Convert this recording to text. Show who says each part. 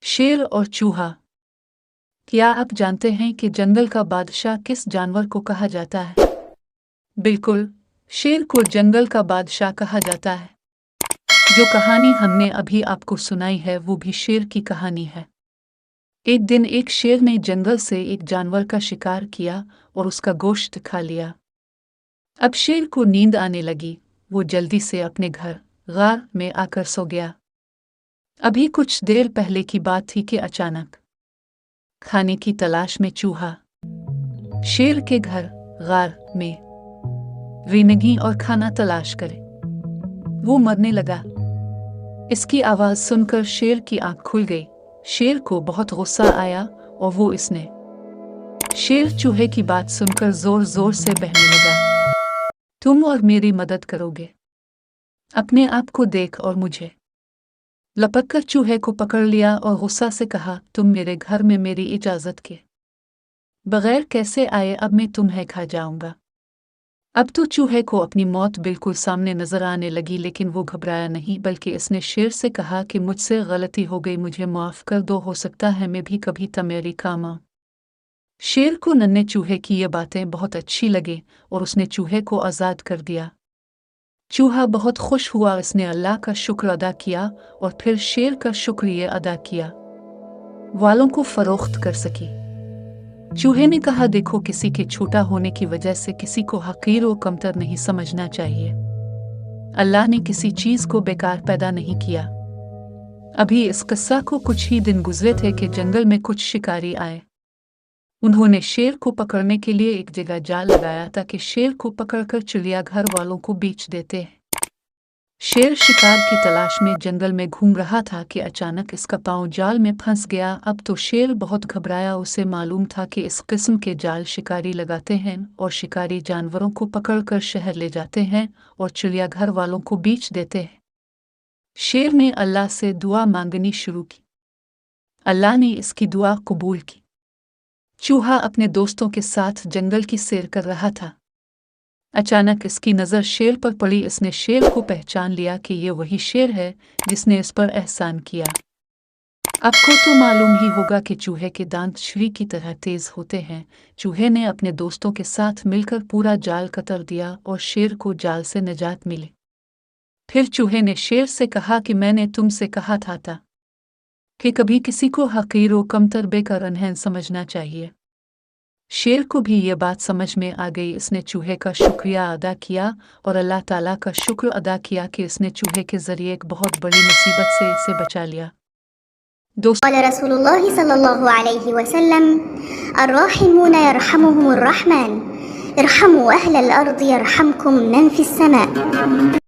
Speaker 1: शेर और चूहा। क्या आप जानते हैं कि जंगल का बादशाह किस जानवर को कहा जाता है? बिल्कुल, शेर को जंगल का बादशाह कहा जाता है। जो कहानी हमने अभी आपको सुनाई है वो भी शेर की कहानी है। एक दिन एक शेर ने जंगल से एक जानवर का शिकार किया और उसका गोश्त खा लिया। अब शेर को नींद आने लगी। वो जल्दी से अपने घर गार में आकर सो गया। अभी कुछ देर पहले की बात थी कि अचानक खाने की तलाश में चूहा शेर के घर गार में रिनगी और खाना तलाश करे। वो मरने लगा। इसकी आवाज सुनकर शेर की आंख खुल गई। शेर को बहुत गुस्सा आया और वो इसने शेर चूहे की बात सुनकर जोर जोर से बहने लगा। तुम और मेरी मदद करोगे? अपने आप को देख। और मुझे लपककर चूहे को पकड़ लिया और गुस्सा से कहा, तुम मेरे घर में मेरी इजाजत के बगैर कैसे आए? अब मैं तुम्हें खा जाऊंगा। अब तो चूहे को अपनी मौत बिल्कुल सामने नजर आने लगी, लेकिन वो घबराया नहीं, बल्कि इसने शेर से कहा कि मुझसे गलती हो गई, मुझे माफ कर दो, हो सकता है मैं भी कभी तुम्हारी काम आऊं। शेर को नन्हे चूहे की ये बातें बहुत अच्छी लगी और उसने चूहे को आज़ाद कर दिया। चूहा बहुत खुश हुआ। इसने अल्लाह का शुक्र अदा किया और फिर शेर का शुक्रिया अदा किया। वालों को फरोख्त कर सकी। चूहे ने कहा, देखो, किसी के छोटा होने की वजह से किसी को हकीर और कमतर नहीं समझना चाहिए। अल्लाह ने किसी चीज को बेकार पैदा नहीं किया। अभी इस किस्सा को कुछ ही दिन गुजरे थे कि जंगल में कुछ शिकारी आए। उन्होंने शेर को पकड़ने के लिए एक जगह जाल लगाया ताकि शेर को पकड़कर चिड़ियाघर वालों को बेच देते। शेर शिकार की तलाश में जंगल में घूम रहा था कि अचानक इसका पांव जाल में फंस गया। अब तो शेर बहुत घबराया। उसे मालूम था कि इस किस्म के जाल शिकारी लगाते हैं और शिकारी जानवरों को पकड़कर शहर ले जाते हैं और चिड़ियाघर वालों को बेच देते हैं। शेर ने अल्लाह से दुआ मांगनी शुरू की। अल्लाह ने इसकी दुआ कबूल की। चूहा अपने दोस्तों के साथ जंगल की सैर कर रहा था। अचानक इसकी नज़र शेर पर पड़ी। इसने शेर को पहचान लिया कि ये वही शेर है जिसने इस पर एहसान किया। आपको तो मालूम ही होगा कि चूहे के दांत छुरी की तरह तेज होते हैं। चूहे ने अपने दोस्तों के साथ मिलकर पूरा जाल कतर दिया और शेर को जाल से निजात मिली। फिर चूहे ने शेर से कहा कि मैंने तुमसे कहा था कि कभी किसी को हकीर व कमतर बेकार अनहैन समझना चाहिए। शेर को भी ये बात समझ में आ गई। इसने चूहे का शुक्रिया अदा किया और अल्लाह ताला का शुक्र अदा किया कि इसने चूहे के जरिए एक बहुत बड़ी मुसीबत से इसे बचा लिया।
Speaker 2: قال رسول الله صلى الله عليه وسلم الراحمون يرحمهم الرحمن ارحموا أهل الأرض يرحمكم من في السماء.